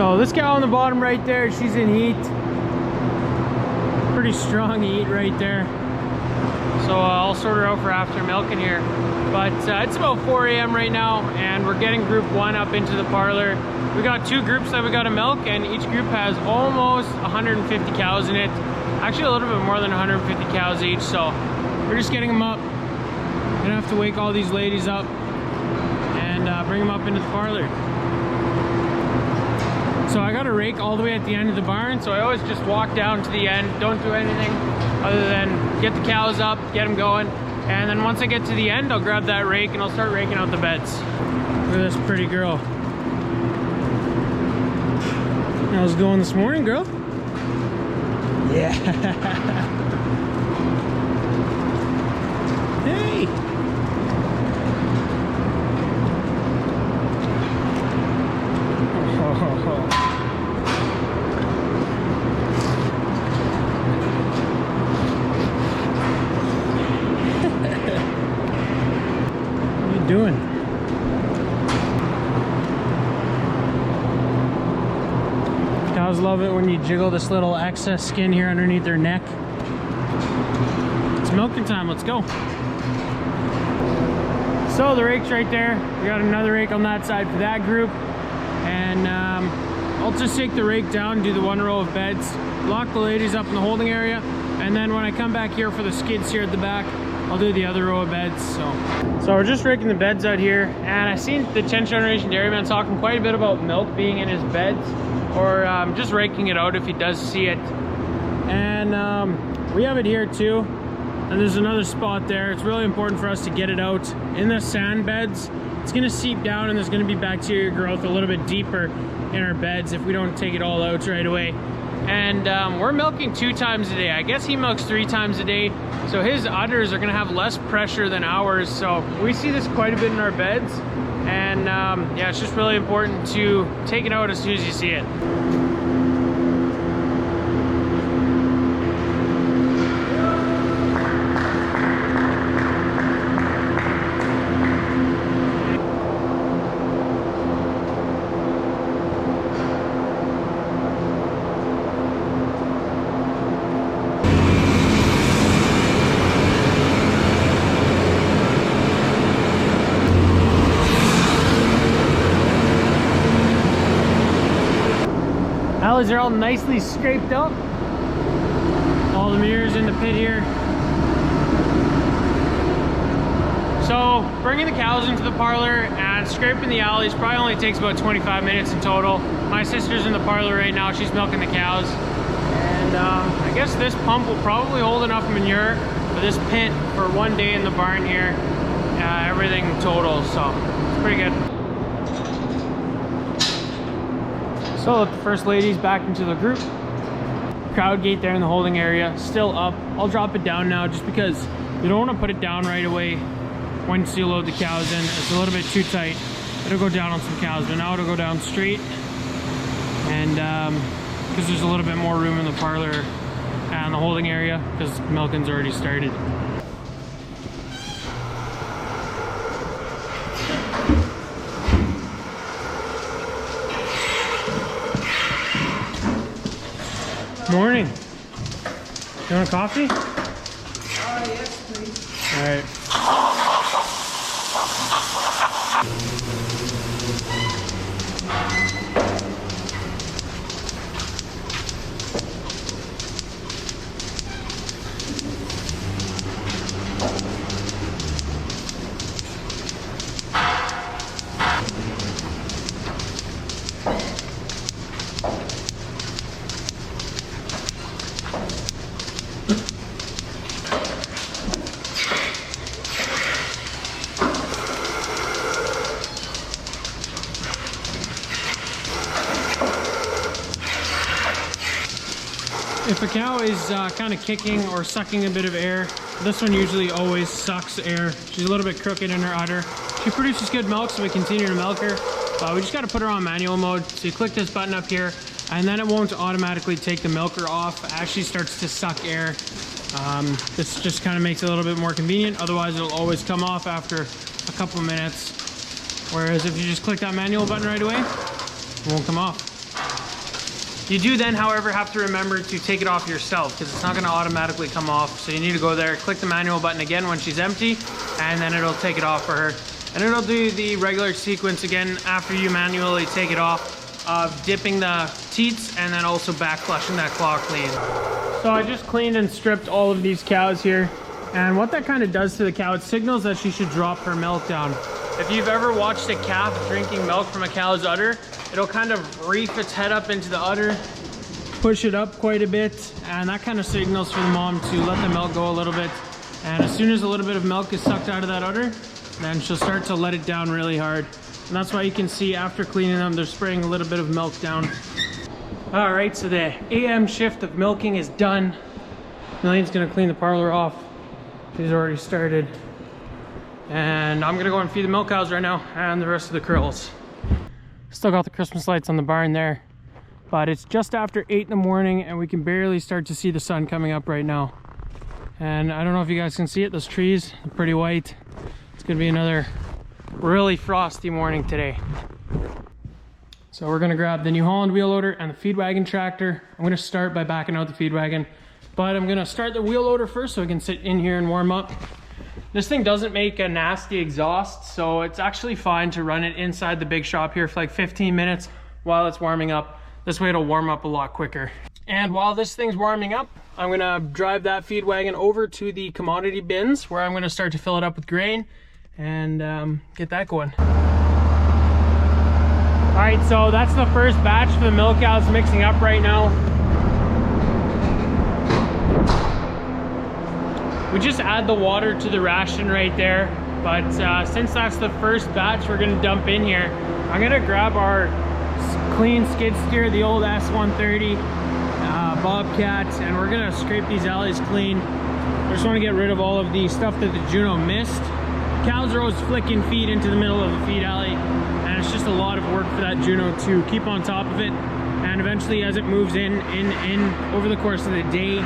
So this cow on the bottom right there, she's in heat. Pretty strong heat right there. So I'll sort her out for after milking here. But it's about 4 a.m. right now, and we're getting group 1 up into the parlor. We got 2 groups that we got to milk, and each group has almost 150 cows in it. Actually a little bit more than 150 cows each, so we're just getting them up. Gonna have to wake all these ladies up and bring them up into the parlor. So I got a rake all the way at the end of the barn, so I always just walk down to the end, don't do anything other than get the cows up, get them going, and then once I get to the end, I'll grab that rake and I'll start raking out the beds. Look at this pretty girl. How's it going this morning, girl? Yeah. Hey. What are you doing? Cows love it when you jiggle this little excess skin here underneath their neck. It's milking time, let's go. So the rake's right there. We got another rake on that side for that group. And I'll just take the rake down, do the 1 row of beds, lock the ladies up in the holding area, and then when I come back here for the skids here at the back, I'll do the other row of beds. So we're just raking the beds out here, and I've seen the 10th generation dairyman talking quite a bit about milk being in his beds, or just raking it out if he does see it. And we have it here too, and there's another spot there. It's really important for us to get it out in the sand beds. It's going to seep down, and there's going to be bacteria growth a little bit deeper in our beds if we don't take it all out right away. And we're milking 2 times a day. I guess he milks 3 times a day, so his udders are going to have less pressure than ours. So we see this quite a bit in our beds. And yeah, it's just really important to take it out as soon as you see it. Alleys are all nicely scraped up. All the mirrors in the pit here. So bringing the cows into the parlor and scraping the alleys probably only takes about 25 minutes in total. My sister's in the parlor right now, she's milking the cows. And I guess this pump will probably hold enough manure for this pit for 1 day in the barn here. Everything total, so it's pretty good. So the first lady's back into the group. Crowd gate there in the holding area, still up. I'll drop it down now just because you don't want to put it down right away once you load the cows in. It's a little bit too tight. It'll go down on some cows, but now it'll go down straight. And because there's a little bit more room in the parlor and the holding area because milking's already started. Morning. You want a coffee? Yes, please. All right. If a cow is kind of kicking or sucking a bit of air, this one usually always sucks air. She's a little bit crooked in her udder. She produces good milk, so we continue to milk her. We just got to put her on manual mode. So you click this button up here, and then it won't automatically take the milker off. It actually starts to suck air. This just kind of makes it a little bit more convenient. Otherwise, it'll always come off after a couple of minutes. Whereas if you just click that manual button right away, it won't come off. You do then, however, have to remember to take it off yourself because it's not going to automatically come off. So you need to go there, click the manual button again when she's empty, and then it'll take it off for her. And it'll do the regular sequence again after you manually take it off of dipping the teats and then also back flushing that claw clean. So I just cleaned and stripped all of these cows here. And what that kind of does to the cow, it signals that she should drop her milk down. If you've ever watched a calf drinking milk from a cow's udder, it'll kind of reef its head up into the udder, push it up quite a bit, and that kind of signals for the mom to let the milk go a little bit. And as soon as a little bit of milk is sucked out of that udder, then she'll start to let it down really hard. And that's why you can see after cleaning them, they're spraying a little bit of milk down. All right, so the AM shift of milking is done. Million's gonna clean the parlor off. She's already started. And I'm gonna go and feed the milk cows right now and the rest of the curls. Still got the Christmas lights on the barn there, but it's just after 8 in the morning and we can barely start to see the sun coming up right now. And I don't know if you guys can see it, those trees are pretty white. It's gonna be another really frosty morning today. So we're gonna grab the New Holland wheel loader and the feed wagon tractor. I'm gonna start by backing out the feed wagon, but I'm gonna start the wheel loader first so I can sit in here and warm up. This thing doesn't make a nasty exhaust, so it's actually fine to run it inside the big shop here for like 15 minutes while it's warming up. This way it'll warm up a lot quicker. And while this thing's warming up, I'm gonna drive that feed wagon over to the commodity bins where I'm gonna start to fill it up with grain and get that going. All right, so that's the first batch for the milk cows mixing up right now. We just add the water to the ration right there, but since that's the first batch we're gonna dump in here, I'm gonna grab our clean skid steer, the old S130 Bobcat, and we're gonna scrape these alleys clean. I just wanna get rid of all of the stuff that the Juno missed. Cows are always flicking feed into the middle of the feed alley, and it's just a lot of work for that Juno to keep on top of it. And eventually as it moves in over the course of the day,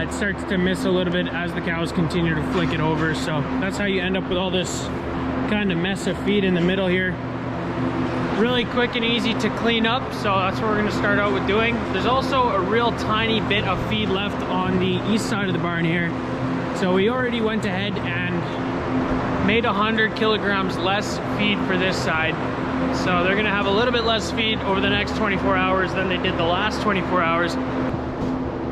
it starts to miss a little bit as the cows continue to flick it over. So that's how you end up with all this kind of mess of feed in the middle here. Really quick and easy to clean up, so that's what we're going to start out with doing. There's also a real tiny bit of feed left on the east side of the barn here. So we already went ahead and made 100 kilograms less feed for this side. So they're going to have a little bit less feed over the next 24 hours than they did the last 24 hours.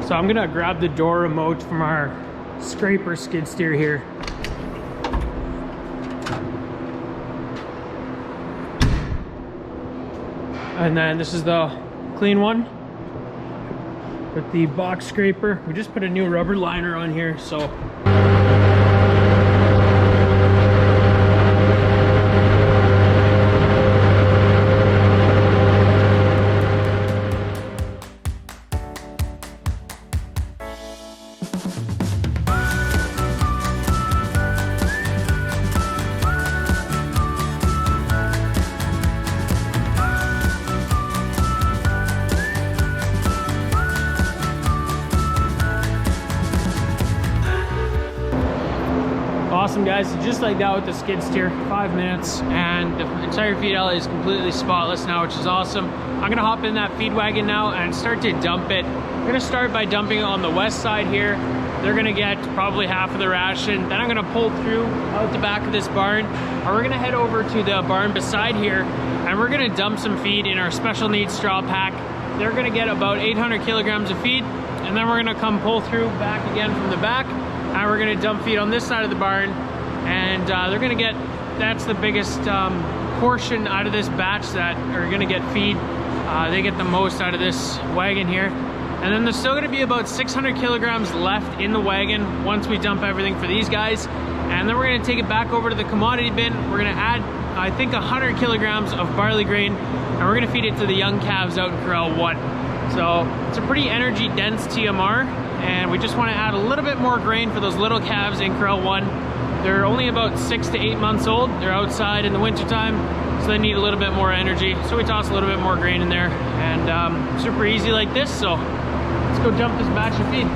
So I'm gonna grab the door remote from our scraper skid steer here. And then this is the clean one with the box scraper. We just put a new rubber liner on here, so. Awesome guys, so just like that with the skid steer, 5 minutes, and the entire feed alley is completely spotless now, which is awesome. I'm gonna hop in that feed wagon now and start to dump it. I'm gonna start by dumping it on the west side here. They're gonna get probably half of the ration. Then I'm gonna pull through out the back of this barn, and we're gonna head over to the barn beside here, and we're gonna dump some feed in our special needs straw pack. They're gonna get about 800 kilograms of feed, and then we're gonna come pull through back again from the back, and we're gonna dump feed on this side of the barn, and they're gonna get, that's the biggest portion out of this batch that are gonna get feed. They get the most out of this wagon here. And then there's still gonna be about 600 kilograms left in the wagon once we dump everything for these guys. And then we're gonna take it back over to the commodity bin. We're gonna add, I think, 100 kilograms of barley grain, and we're gonna feed it to the young calves out in Corral 1. So it's a pretty energy dense TMR, and we just wanna add a little bit more grain for those little calves in Corral 1. They're only about 6 to 8 months old. They're outside in the wintertime, so they need a little bit more energy. So we toss a little bit more grain in there, and super easy like this. So let's go dump this batch of feed.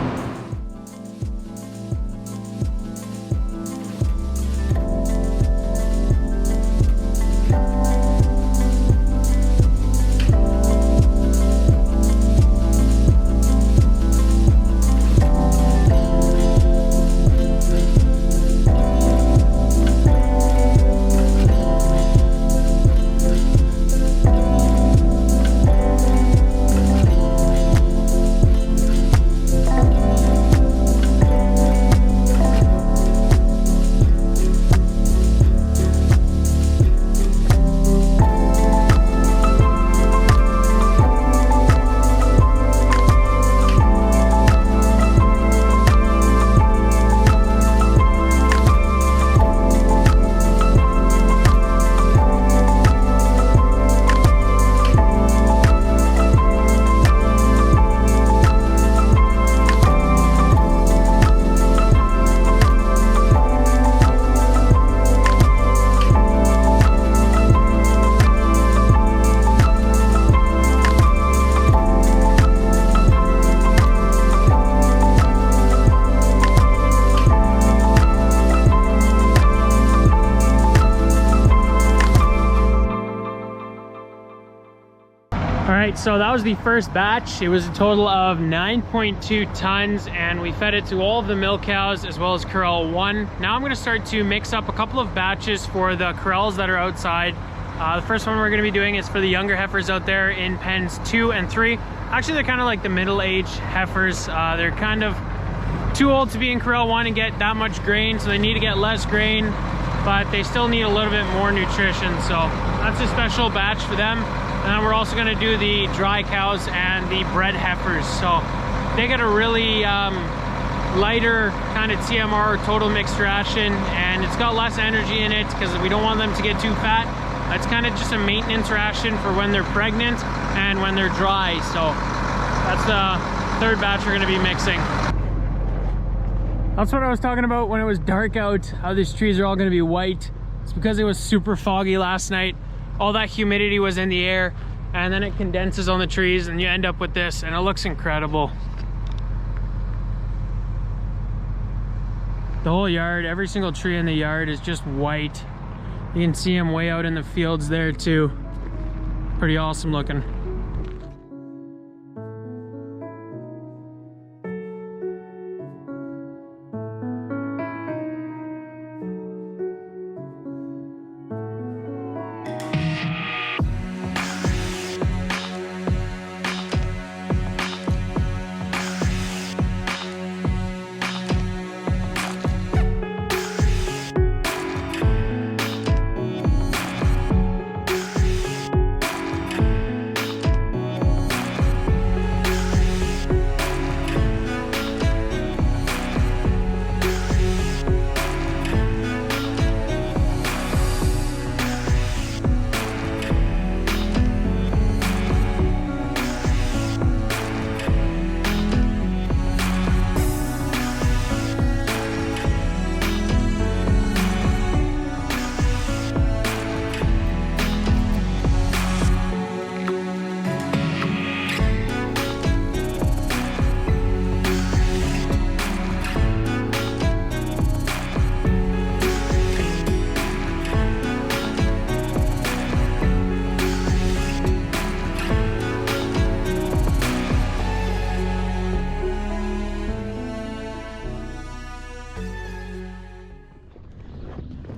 right, so that was the first batch. It was a total of 9.2 tons, and we fed it to all of the milk cows as well as corral 1. Now I'm going to start to mix up a couple of batches for the corrals that are outside. The first one we're going to be doing is for the younger heifers out there in pens 2 and 3. Actually, they're kind of like the middle-aged heifers. They're kind of too old to be in corral 1 and get that much grain, so they need to get less grain, but they still need a little bit more nutrition. So that's a special batch for them. And then we're also going to do the dry cows and the bred heifers. So they get a really lighter kind of TMR, total mixed ration, and it's got less energy in it because we don't want them to get too fat. It's kind of just a maintenance ration for when they're pregnant and when they're dry. So that's the third batch we're going to be mixing. That's what I was talking about when it was dark out, how these trees are all going to be white. It's because it was super foggy last night. All that humidity was in the air, and then it condenses on the trees, and you end up with this, and it looks incredible. The whole yard, every single tree in the yard is just white. You can see them way out in the fields there too. Pretty awesome looking.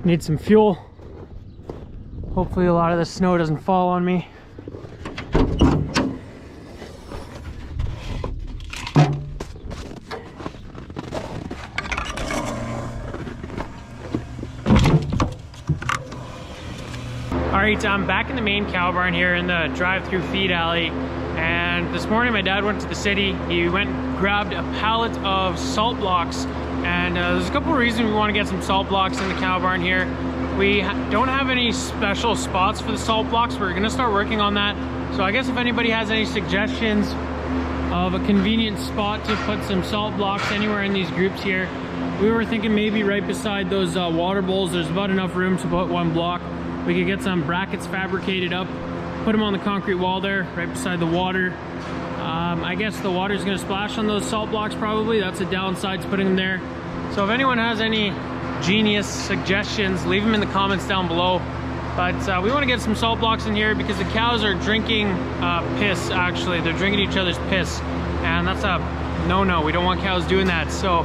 Need some fuel. Hopefully a lot of the snow doesn't fall on me. Alright, I'm back in the main cow barn here in the drive-through feed alley, and this morning my dad went to the city. He went and grabbed a pallet of salt blocks. And there's a couple of reasons we want to get some salt blocks in the cow barn here. We don't have any special spots for the salt blocks. We're going to start working on that. So I guess if anybody has any suggestions of a convenient spot to put some salt blocks anywhere in these groups here, we were thinking maybe right beside those water bowls. There's about enough room to put one block. We could get some brackets fabricated up, put them on the concrete wall there, right beside the water. I guess the water is going to splash on those salt blocks probably. That's a downside to putting them there. So if anyone has any genius suggestions, leave them in the comments down below. But we want to get some salt blocks in here because the cows are drinking piss, actually. They're drinking each other's piss. And that's a no-no. We don't want cows doing that. So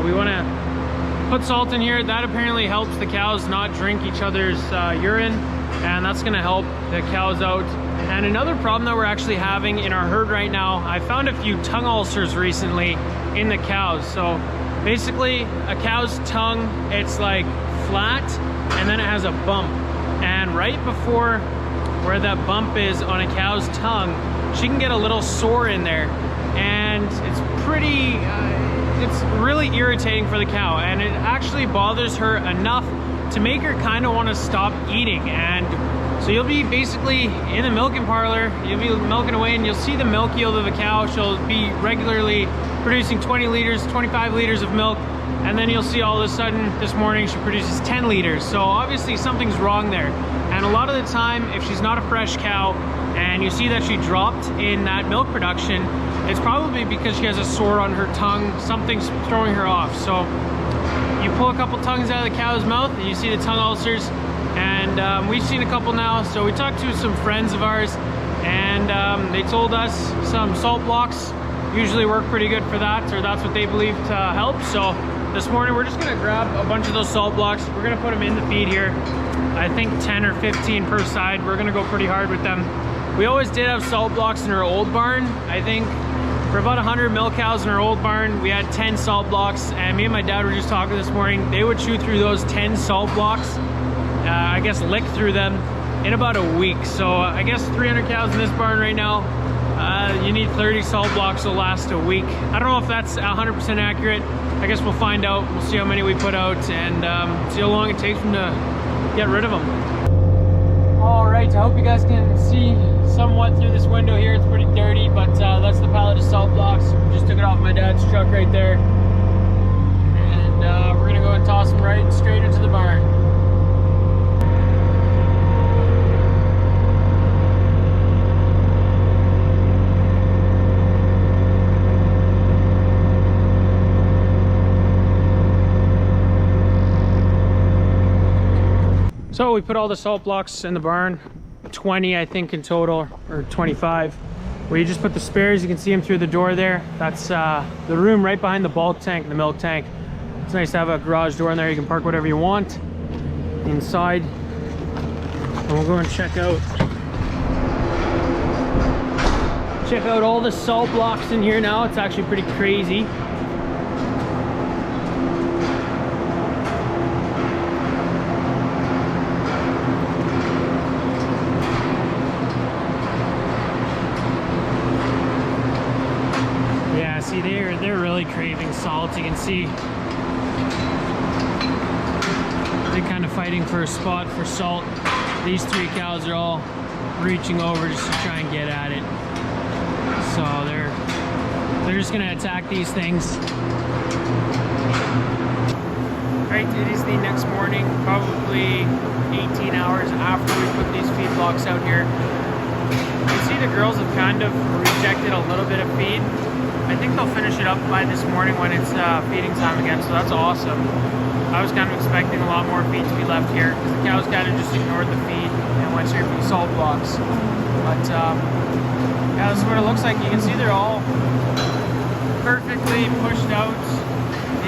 we want to put salt in here. That apparently helps the cows not drink each other's urine. And that's going to help the cows out. And another problem that we're actually having in our herd right now, I found a few tongue ulcers recently in the cows. So basically a cow's tongue, it's like flat and then it has a bump. And right before where that bump is on a cow's tongue, she can get a little sore in there. And it's pretty, it's really irritating for the cow. And it actually bothers her enough to make her kind of want to stop eating. And so you'll be basically in the milking parlor, you'll be milking away and you'll see the milk yield of a cow. She'll be regularly producing 20 liters, 25 liters of milk. And then you'll see all of a sudden this morning she produces 10 liters. So obviously something's wrong there. And a lot of the time, if she's not a fresh cow and you see that she dropped in that milk production, it's probably because she has a sore on her tongue. Something's throwing her off. So you pull a couple tongues out of the cow's mouth and you see the tongue ulcers. And we've seen a couple now. So we talked to some friends of ours and they told us some salt blocks usually work pretty good for that, or that's what they believe to help. So this morning we're just gonna grab a bunch of those salt blocks. We're gonna put them in the feed here. I think 10 or 15 per side. We're gonna go pretty hard with them. We always did have salt blocks in our old barn. I think for about 100 milk cows in our old barn, we had 10 salt blocks, and me and my dad were just talking this morning. They would chew through those 10 salt blocks, I guess lick through them in about a week. So I guess 300 cows in this barn right now, you need 30 salt blocks to last a week. I don't know if that's 100% accurate. I guess we'll find out. We'll see how many we put out and see how long it takes them to get rid of them. All right, I hope you guys can see somewhat through this window here. It's pretty dirty, but that's the pallet of salt blocks. Just took it off my dad's truck right there. And we're gonna go and toss them right straight into the barn. So we put all the salt blocks in the barn, 20 I think in total, or 25. We just put the spares, you can see them through the door there. That's the room right behind the bulk tank, the milk tank. It's nice to have a garage door in there, you can park whatever you want inside. And we'll go and check out all the salt blocks in here now. It's actually pretty crazy. See, they're really craving salt. You can see they're kind of fighting for a spot for salt. These 3 cows are all reaching over just to try and get at it. So they're just gonna attack these things. Right, it is the next morning, probably 18 hours after we put these feed blocks out here. You can see the girls have kind of rejected a little bit of feed. I think they'll finish it up by this morning when it's feeding time again, so that's awesome. I was kind of expecting a lot more feed to be left here because the cows kind of just ignored the feed and went straight for the salt blocks. But yeah, this is what it looks like. You can see they're all perfectly pushed out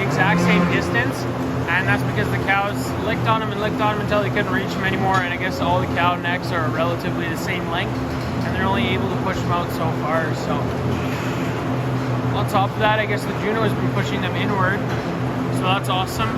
the exact same distance, and that's because the cows licked on them until they couldn't reach them anymore. And I guess all the cow necks are relatively the same length, and they're only able to push them out so far. So on top of that, I guess the Juno has been pushing them inward, so that's awesome.